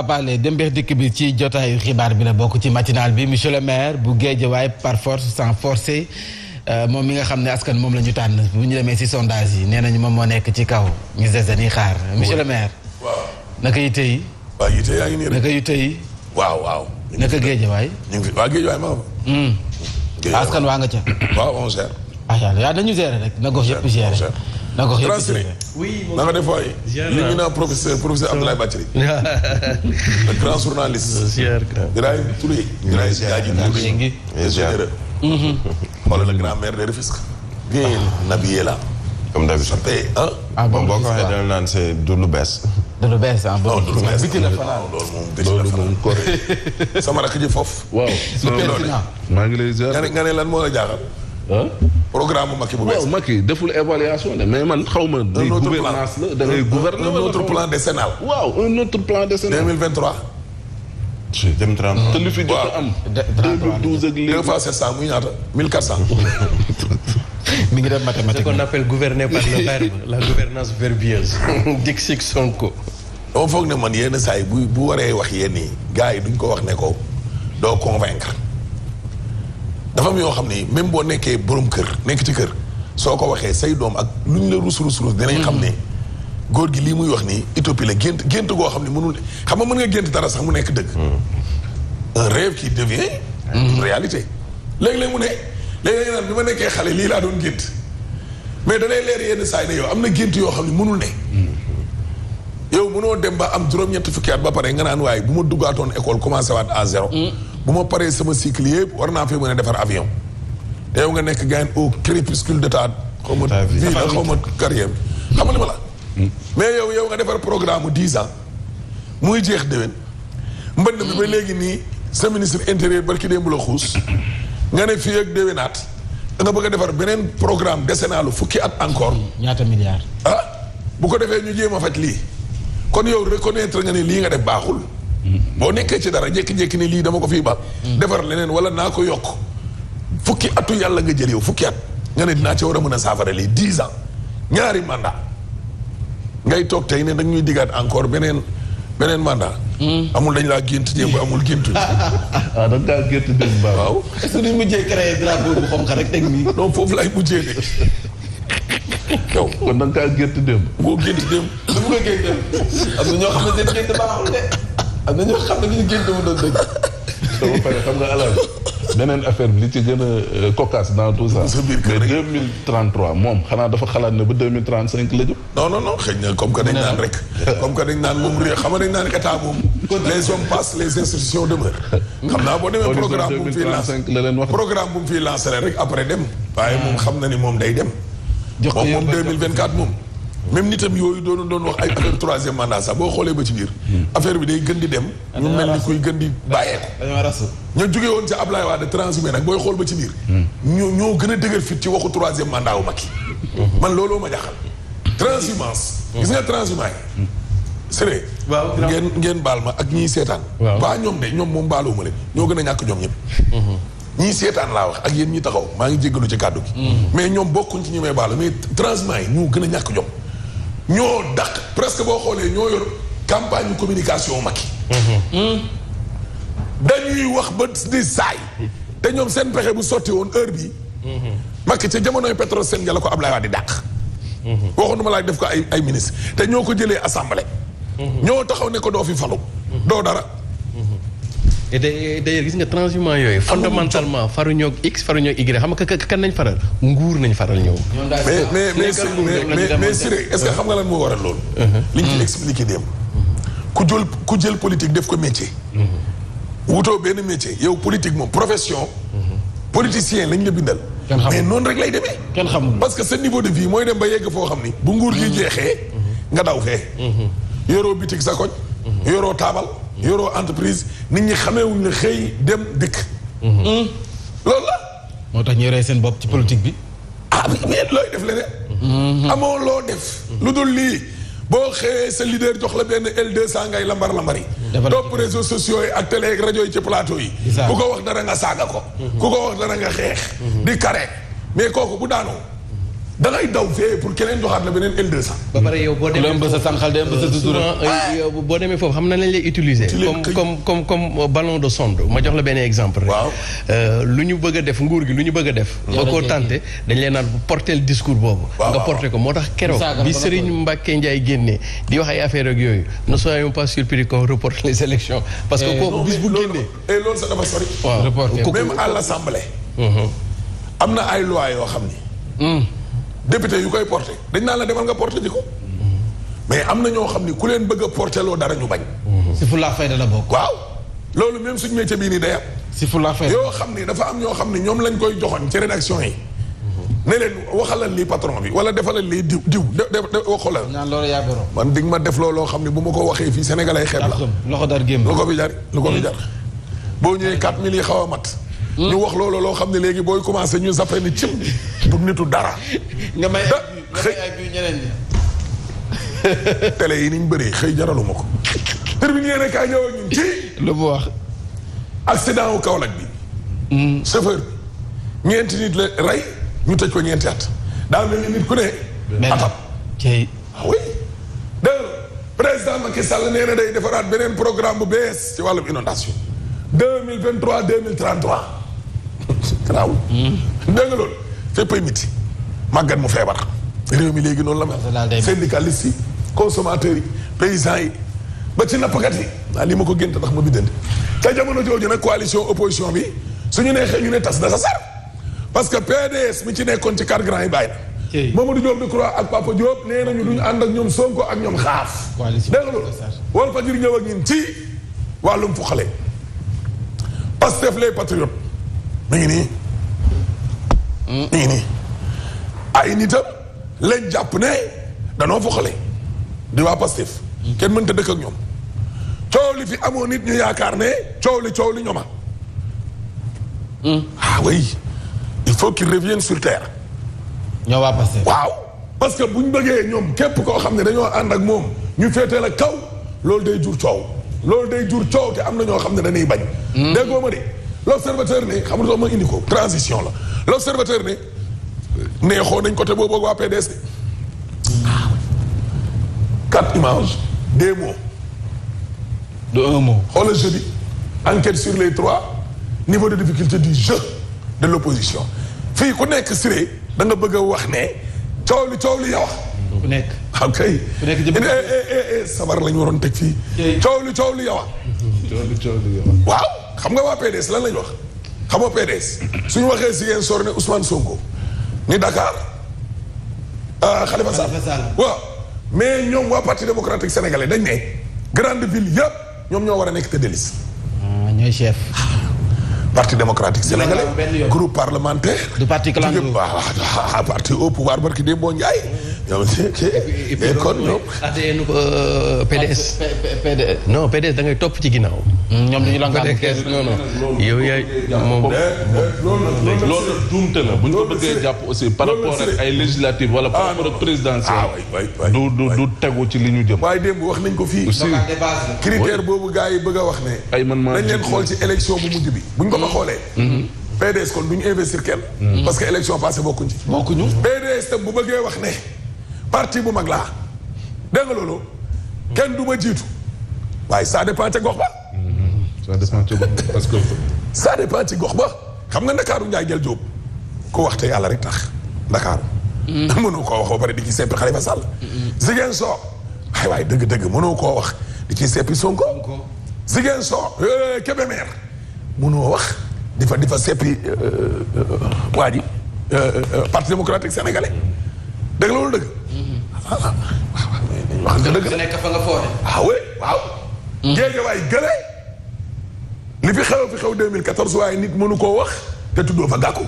parler Dembeex Dikk bi ci jotaayu xibaar bi la bokk ci matinal bi monsieur le maire bu Guédiawaye par force sans forcer moom mi nga xam ne askan moom la ñu tànn bu ñu demee ci sondage yi nee nañu moom moo nekk ci kaw ñu des dañuy xaar monsieur le maire. waaw naka yi tey. waaw yi tey yaa ngi nii rek naka yi tey. waaw. naka Guédiawaye. ñu ngi fi waaw Guédiawaye maa fa. askan waa nga ca. waaw on gère. yaa dañu gérer rek na gox yëpp gérer. na gox yëpp gérer. oui na nga def waay. li ñu naan professeur Abdoulaye Bathily. le grand journaliste. Birahim Touré. Birahim Diadji Touré. xoolal le grand maire de Rufisque. bien habillé là. comme d'habitude. ah bon boo ko waxee dana naan c'est du lu bees. du lu bees ah bon. du lu bees biti la fanaan loolu moom koré. sama rakk ji foofu. waaw. maa ngi lay ziar. nga ne lan moo la jaaxal. programme mu Macky bu bees. waaw Macky deful évaluation de mais man xaw ma. un autre gouvernance la da ngay gouverner un autre plan décennal. waaw un autre plan décennal. 2023. te li fi jot a am. 2012 ak léegi. 2 fois 700 muy ñaata 1400. mi ngi def mathématique. Ce qu'on appelle gouverner par le verbe, la gouvernance verbieuse. Dixit Sonko. dama foog ne man yenn saa yi bu waree wax yenn yi gars yi duñ ko wax ne ko doo convaincre dafa am yoo xam ni même boo nekkee borom kër nekk ci kër soo ko waxee say doom ak luñ la rus dinañ xam ne góor gi lii muy wax nii utopie la gént goo xam ne mënul xam nga mën nga gént dara sax mu nekk dëgg. un rêve qui devient une réalité. léeg-léeg mu ne léeg-léeg naan bi ma nekkee xale lii laa doon gént mais danay leer yenn saa yi ne yow am na gént yoo xam ne mënul ne. yow mënoo dem ba am juróom-ñetti fukki at ba pare nga naan waaye bu ma duggaatoon école commencé waat à zéro. bu ma paree sama cycle yëpp war naa fee mën a defar avion. te yow nga nekk gaañ au crépuscule de ta xaw ma vie xaw ma carrière xam nga li ma la. mais yow nga defar programme 10 ans muy jeex déwén mbënd bi ba léegi nii sa ministre intérieur barki démb la xuus nga ne fii ak déwénaat nga bëgg a defar beneen programme décennalu fukki at encore. ñaata milliards. bu ko defee ñu jéem a faj lii kon yow reconnaître nga ne lii nga def baaxul. boo nekkee ci dara jékki-jékki ni lii dama ko fii ba. defar leneen wala naa ko yokk fukki atu yàlla nga jël yow fukki at nga ne dinaa ci war a mën a saafara lii 10 ans ñaari mandat ngay toog tey ne dañ ñuy diggaat encore beneen mandat. amul dañ laa gént démb amul géntu. da ngaa gént démb baax. waaw est-ce que duñ mujjee créé drapeau bu xonq rek teg nii. non foofu laay mujjee de. yow kon da ngaa gént démb. boo gént démb. lu mu ko gént am na ñoo xam ne seen gént baaxul de am na ñoo xam ne ñu gént mu doon dëgg. soo ba pare xam nga alal beneen affaire bi li ci gën a cocasse dans tout ça. mais 2033 moom xanaa dafa xalaat ne ba 2035 la jëm. non xëy na comme que dañ naan rek. comme que dañ naan moom réew xam nga dañ naan état moom. les hommes passent les institutions demeurent. xam naa boo demee programme bu mu fiy lancé la leen wax. programme bu mu fiy lancé rek après dem. waaye moom xam na ni moom day dem. jox ko moom 2024 moom. même nitam yooyu doon wax ay affaire troisième mandat sax boo xoolee ba ci biir. affaire bi day gën di dem. ñu mel ni kuy gën di bàyyeeku. dañoo rasu. ñoo jógee woon ca Ablaye Wade transhumé nag booy xool ba ci biir. ñoo gën a dëgër fit ci waxu troisième mandat wu Macky. man looloo ma jaaxal. transhumance. gis nga transhumance yi. sëree. waaw ngeen baal ma ak ñiy seetaan. waaw ñoom de ñoom moom baaloo ma leen ñoo gën a ñàkk ñoom ñëpp. ñii seetaan laa wax ak yéen ñi taxaw maa ngi jéggalu ci kàddu gi. mais ñoom bokkuñ ci ñi may baalu mais transhumance yi ñoo gën a ñàkk jom. ñoo dàq presque boo xoolee ñoo yor campagne communication Macky. dañuy wax ba di saay. te ñoom seen pexe bu sotti woon heure bi Macky ca jamonoy Petrosen la ko Ablaye Wade di dàq. waxoon ma laaj def ko ay ministre te ñoo ko jëlee assemblée. ñoo taxaw ne ko doo fi falu. doo dara. et d'ailleurs gis nga transhumance yooyu. fondamentalement faruñoo X faruñoo Y xam nga kan nañ faral nguur nañ faral ñëw. mais Siré est-ce que xam nga lan moo waral loolu. li ñu ci expliqué dem. ku jël politique def ko métier. wutoo benn métier yow politique moom profession. politicien lañ la bindal. mais noonu rek lay demee. kenn xamul parce que sa niveau de vie mooy dem ba yegg foo xam ni. bu nguur gi jeexee. nga daw fee. yoroo bitig sa koñ. yoroo taabal. yoroo entreprise nit ñi xameewuñ la xëy dem dëkk. loolu la. moo tax ñu yoree seen bopp ci politique bi. mais looy def leneen. amoo loo def. lu dul lii boo xëyee sa leader jox la benn L200 ngay lambar-lambari. topp réseaux sociaux yi ak télé ak rajo yi ci plateau yi. ku ko wax dara nga saaga ko. ku ko wax dara nga xeex. di kare mais kooku bu daanoo da ngay daw fee pour keneen joxaat la beneen L200. ba pare yow boo demee foofu souvent boo demee foofu xam na lañ lay utiliser. comme ballon de sonde ma jox la benn exemple rek. waaw lu ñu bëgg a def nguur gi lu ñu bëgg a def. ba koo tànte dañ leen naan porter le discours boobu. nga porter ko moo tax keroog bi Serigne Mbacké Ndiaye génnee di wax ay affaire ak yooyu ne soyons pas surpris qu'on reporte les élections. parce que kooku bis bu génnee. loolu sax dafa sori. waaw même à l'Assemblée. am na ay loi yoo xam ni. député yu koy porté dañ naan la demal nga porté ji ko. mais am na ñoo xam ni ku leen bëgg a porté loo dara ñu bañ. si fulla fayda la bokk. waaw loolu même suñu métier bii nii day am. si fulla fayda yoo xam ni dafa am ñoo xam ni ñoom lañ koy joxoon ci rédaction yi. ne leen waxalal lii patron bi wala defalal lii diw waxalal. naan loolu yaa boro. man dig ma def looloo xam ni bu ma ko waxee fii Sénégal ay xeeb la. loxo dar gémm. lu ko fi jar lu ko fi jar. boo ñëwee 4000 yi xaw a mat. ñu wax loolu loo xam ne léegi booy commencé ñu zappé ni cim du nitu dara. nga may ay bi ñeneen ñi. télé yi niñ bëree xëy jaraluma ko. terminé yéen kaay ñëw ak ñun ci. lu mu wax. accident wu Kaolack bi. chauffeur bi ñeenti nit la rey ñu tëj ko ñeenti at. daa mel ni nit ku ne. atam cey. ah oui. dégg président Macky Sall nee na day defaraat beneen programme bu bees ci wàllum inondation 2023 2033. garaawul. dégg nga loolu féppay miti màggat mu feebar. réew mi léegi noonu la mel. syndicalistes yi consommateurs yi paysans yi ba ci nappkat yi. waaw li ma ko gént tax ma biddante. te jamono jooju nag coalition opposition bi suñu neexee ñu ne tas na sa sar parce que PDS mi ci nekkoon ci 4 grands yi bàyyi na. Mamadou Diop Decroix ak Papa Diop nee nañu duñu ànd ak ñoom Sonko ak ñoom xaaf. dégg nga loolu Walfadjri ñëw ak ñun ci wàllum fuxale. Pastef les patriotes. mi ngi nii. mi ngi nii. ay nitam lañ jàpp ne danoo fuxale. di waa Pastef. kenn mënta dëkk ak ñoom. coow li fi amoon nit ñu yaakaar ne coow li ñooma. ah oui il faut qu'ils reviennent sur terre. ñoo waa Pastef. waaw parce que bu ñu bëggee ñoom képp koo xam ne dañoo ànd ak moom ñu féetee la kaw loolu day jur coow. loolu day jur coow te am na ñoo xam ne dañuy bañ. déggoo ma de l'observateur ne xam nga ma indi ko transition la l'observateur ne neexoo nañ côté boobu ak waa PDS de. 4 images 2 mots. de 1 mot. xoolal jeu bi enquête sur les 3 niveaux de difficulté du jeu de l'opposition fii ku nekk Siré da nga bëgg a wax ne coow li yow. ku nekk. ok ku nekk jëm sabar lañu waroon teg fii. coow li yow. waaw xam nga waa PDS lan lañu wax xam nga PDS suñu waxee Ziguinchor ne Ousmane Sonko ni Dakar Khalifa Sall waaw mais ñoom waa parti démocratique sénégalais dañ ne grande ville yëpp ñoom ñoo war a nekk tête de liste. ñooy chef. parti démocratique sénégalais groupe parlementaire. du parti clando parti au pouvoir barki Demba Ndiaye. ñoom kon ñoom. ADN PDS. non PDS da ngay topp ci ginnaaw. ñoom dañu la non yow yaay moom. loolu juumte la bu ñu ko bëggee jàpp aussi par rapport ak ay législatives wala par rapport ak présidentielle. du tegu ci li ñu jëm. waaye démb wax nañ ko fii. aussi critère boobu gars yi bëgg a wax ne. ay man maa dañ leen xool ci élection bu mujj bi. buñ ko xoolee. PDS kon duñu investir kenn. parce que élection passée bokkuñ ci. PDS tam bu bëggee wax ne parti bu mag laa dégg nga loolu kenn du ma jiitu waaye ça dépend ca gox ba. ça dépend ca gox ba parce que. ça dépend ci gox ba xam nga Ndakaaru Ndiaye Jël Jóob ko wax te yàlla rek tax Ndakaaru. mënoo koo wax ba pare di ci seppi Khalifa Sall. Ziguinchor waaye dëgg mënoo koo wax di ci seppi Sonko. Ziguinchor Kébémer mënoo wax di fa seppi waa ji parti démocratique sénégalais dëgg la loolu dëgg. wax nga dëgg. nekk fa nga foore. waaw. Géejawaay gële li fi xew 2014 waaye nit mënu koo wax te tuddoo fa Gakou.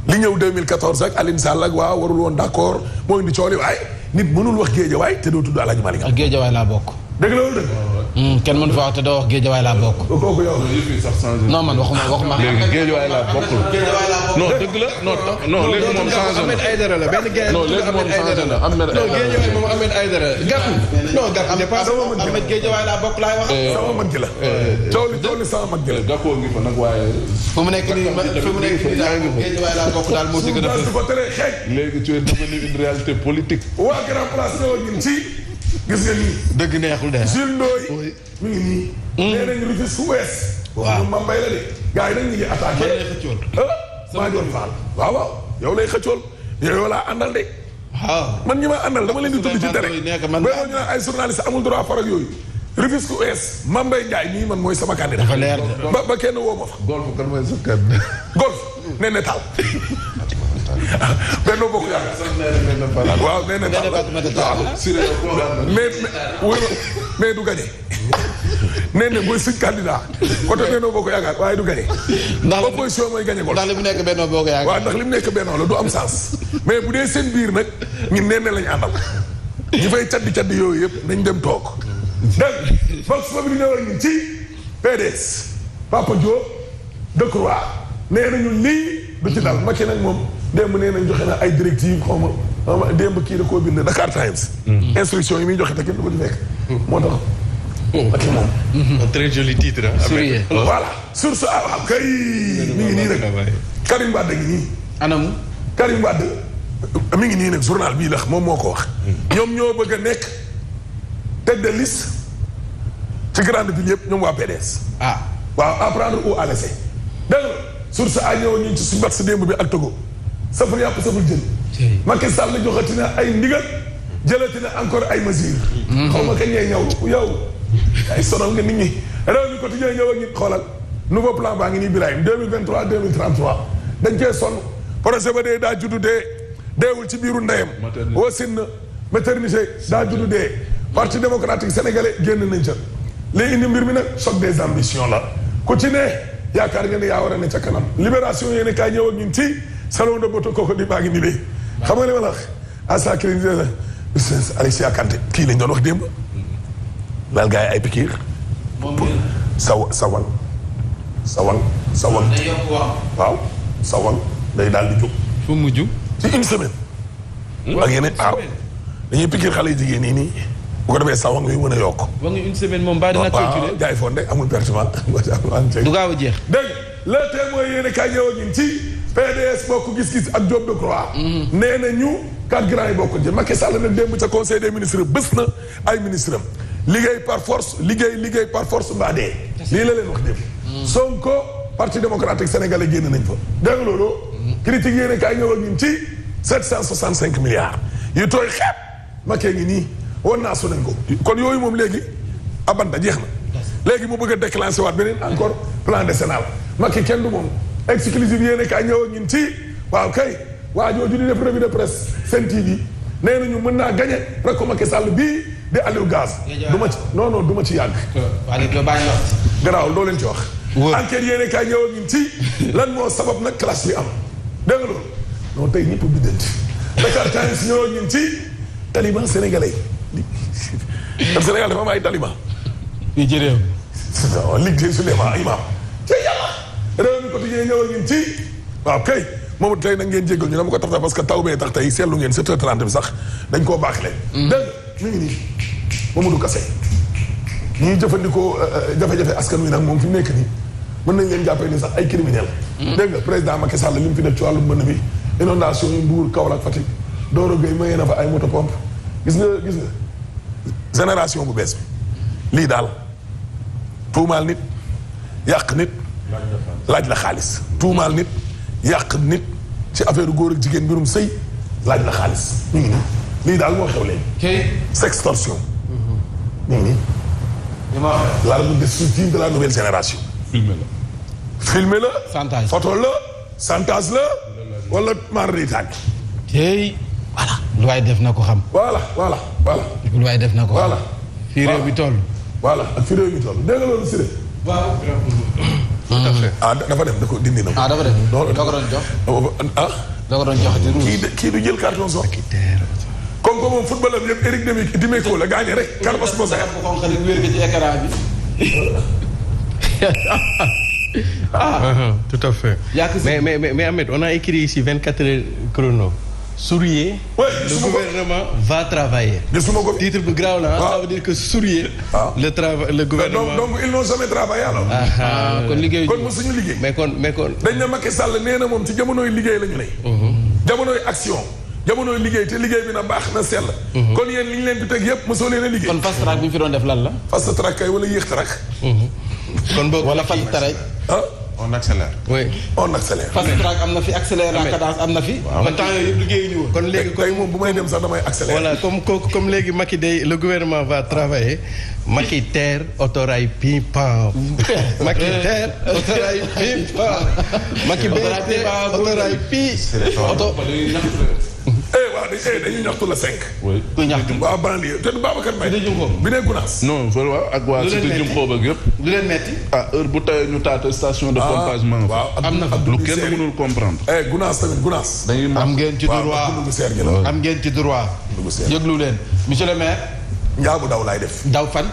li ñëw 2014 ak Aline Sall ak warul woon d'accord moo indi coow li waaye nit mënul wax Géejawaay te doo tudd Alaaji Malick. ak Géejawaay laa bokk. dëgg la wala dëgg. kenn mënu fa wax te doo wax Géejawaay laa bokk. kooku yow. non man waxuma. léegi Géejawaay laa bokkul. non dëgg la non léegi moom changé na. Ahmed Aïdara la benn gars. non léegi moom changé na non Géejawaay moom Ahmed Aïdara Gakou. non Gakou dépassé Ahmed Géejawaay laa bokk laay wax. sama mag ji la. coow li sama mag ji la. Gakou ngi fa nag waaye. fu mu nekk nii daal Géejawaay laa bokk daal moo ci gën a du ko tere xeeñ. léegi tu es devenu une réalité politique. waa Grand Place ñëwoon ñun ci. gis nga nii. dëgg neexul de. Jules Ndoye. mi ngi nii. nee nañu Rufisque Ouest. waaw moom Mambay la de. gars yi nag ñu ngi attaqué. maa doon faal. waaw yow lay xëccool. yow laa àndal de. waaw man ñi ma àndal dama leen di tudd ci tere. ba ñu naan ay journaliste amul droit farak yooyu. Rufisque Ouest Mambay Ndiaye nii man mooy sama candidat. dafa leer de. ba kenn woo ma fa. golf kan mooy sa candidat. golf nee na taal. Benno Bokk Yaakaar. waaw nee na taal. mais du gagné. nee na mooy suñ candidat côté Benno Bokk Yaakaar waaye du gagné. ndax opposition mooy gagné golf. ndax li mu nekk Benno Bokk Yaakaar. waaw ndax li mu nekk Benno la du am sens. mais bu dee seen biir nag ñun nee na lañu àndal. ñi fay caddi yooyu yëpp nañ dem toog. dégg nga Vox Populi ñëwal ñu ci PDS Papa Diop Decroix nee nañu lii du ci dal Macky nag moom démb nee nañ joxe na ay directives xaw ma démb kii da koo bind Dakar Times. instruction yi muy joxe te kenn du ko ci fekk. moo tax Macky moom. un très joli titre. voilà source waaw kay. mi ngi nii nag Karim Wade ngi nii. anamu. Karim Wade mi ngi nii nag journal bii la moom moo ko wax. ñoom ñoo bëgg a nekk tête de liste ci grande ville yëpp ñoom waa PDS. waaw à prendre ou à laisser. dégg nga source a ñëw ñu ci suñu bat si démb bi ak Togo. saful yàpp saful jën. Macky Sall la joxati na ay ndigal jëlati na encore ay mesures. xaw ma kañ ngay ñëw yow. ay sonal nga nit ñi réew mi quotidien ñëw ak ñi xoolal nouveau plan baa ngi nii Birahim 2023 2033 dañ cee sonn projet ba dee daa juddu dee deewul ci biiru ndeyam. wasin na maternité daa juddu dee. parti démocratique sénégalais génn nañ ca. léegi indi mbir mi nag choc des ambitions la ku ci ne yaakaar nga ne yaa war a ne ca kanam libération yéen kaay ñëw ak ñun ci salon de beauté kooku di baa ngi nii de xam nga li ma la wax asa clinique Alexia Kanté kii lañ doon wax démb laal gars yi ay pikiir sawal waaw sawal day daal di jóg fu mujj ci une semaine ak yeneen waaw dañuy pikiir xale yu jigéen nii bu ko defee sawal ngay mën a yokk ba nga une semaine moom baa dina calculer waaw jaay fonde amul pertement du gaaw a jeex dégg le témoin yéen kaay ñëw ak ñun ci PDS bokk gis-gis ak Diop Decroix nee na ñu 4 grands yi bokk ci Macky Sall nag démb ca conseil des ministres bés na ay ministres am liggéey par force liggéey par force mbaa dee lii la leen wax démb Sonko parti démocratique sénégalais génn nañ fa dégg nga loolu critique yéen kaay ñëw ak ñun ci 765 milliards yu tooy xeeb Macky ngi nii woon naa su nañ ko kon yooyu moom léegi abanta jeex na léegi mu bëgg a déclencher waat beneen encore plan décennal Macky kenn du moom exclusive yéen kaay ñëw ak ñun ci waaw kay waa jooju di def revue de presse Sen TV nee nañu mën naa gagné rek ko Macky Sall bii di Aliou Gaz du ma ci non du ma ci yàgg garaaw doo leen ci wax enquête yéene kaay ñëw ak ñun ci lan moo sabab nag classe bi am dégg nga loolu non tey ñëpp biddanti Dakar Times ñëw ak ñun ci taliban sénégalais am Sénégal dafa am ay taliban fii ci réew Ligue des Souleymane imam ci yàlla réew mi quotidien ñëw ak ñun ci waaw kay moom tey nag ngeen jéggal ñu dama ko tax parce que taw bee tax tey seetlu ngeen 7h30 bi sax dañ koo baaxle dégg mi ngi nii Mamadou Kassé ñuy jëfandikoo jafe-jafe askan wi nag moom fi mu nekk nii mën nañ leen jàppee ni sax ay criminel dégg nga président Macky Sall li mu fi def ci wàllu mbënn bi inondation yi Mbour Kaolack Fatick Doro Gueye mayee na fa ay moto pompe gis nga génération bu bees bi lii daal tuumaal nit yàq nit laaj la xaalis tuumaal nit yàq nit ci affaire góor ak jigéen mbirum sëy laaj la xaalis ñu ngi nii lii daal moo xew léegi sextorsion ñu ngi nii l'arme destructive de la nouvelle génération filmé la chantage photo la chantage la wala marritaan tey voilà lu waay def na ko xam voilà lu waay def na ko voilà fii réew bi toll voilà ak fii réew mi toll dégg nga loolu Siré waaw. tout à fait. dafa dem da ko dindi na dafa dem doo ko doon jox ah doo ko doon jox kii du jël carton sax comme que moom football am yëpp Eric Dimeco la gaañe rek. Carlos Bosser bu xonq rek wér nga ci écran bi. tout à fait. mais Ahmed on a écrit ici 24 heures chrono. Sourier. Oui, le gouvernement va travailler. Titre bu graaw la ça veut dire que Sourier. le gouvernement donc ils n'ont jamais travaillé alors. kon liggéey kon mosuñu liggéey. mais kon. dañ ne Macky Sall nee na moom ci jamonoy liggéey la ñu ne. jamonoy action. jamonoy liggéey te liggéey bi na baax na sell. kon yéen li ñu leen di teg yëpp mosoo leen a liggéey. kon fast track bi ñu fi doon def lan la. fast track kay wala yéex track. kon boog wala fast track. on accélère. oui on accélère. fast track am na fi accélère la cadence am na fi. waaw temps yooyu yëpp liggéeyuñu woon. kon léegi tey moom bu may dem sax damay accélère. voilà comme léegi Macky day le gouvernement va travailler Macky terre autorail pim-pam. Macky terre autorail pim-pam. Macky autorail waaw dañuy ñaxtu la 5. oui kuy ñaxtu. waaw banlieue te du Babacar Mbaye. bi ne Gounass. non vraiment ak waa Cité Jumxoob ak yëpp. du leen metti. heure bu tawee ñu taate station de pompage. waaw am na fa lu kenn mënul comprendre. Gounass tamit Gounass. dañuy am ngeen ci droit am ngeen ci droit. yëglu leen monsieur le maire. njaabu daw laay def. daw fan.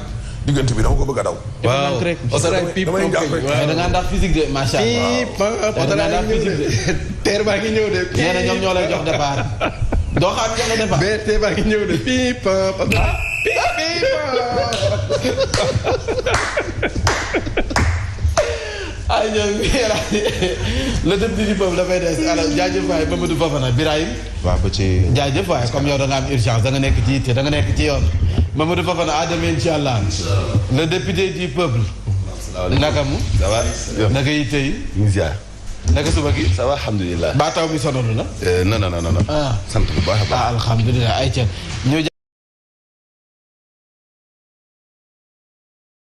diggante bi dama ko bëgg a daw. waaw autorail pim-pam mais da ngaa ndax physique de macha allah. pim-pam autorail physique de. terre baa ngi ñëw de. nee na ñoom ñoo lay jox départ. doo xam jox la départ. BRT baa ngi ñëw de pim-pam ay ñoom le député du peuple dafay des alors jaajëf waay Mamadou Fofana Birahim. waaw ba ci. jaajëf waay comme yow da nga am urgence da nga nekk ci yitte da nga nekk ci yoon. Mamadou Fofana à demain incha allah. le député du peuple. naka mu. ça va. naka yitte yi. ñu ngi ziar. naka suba gi. ça va alhamdulilah. ba taw mi sonalu na. non. ah sant bu baax a baax. alhamdulilah ay ca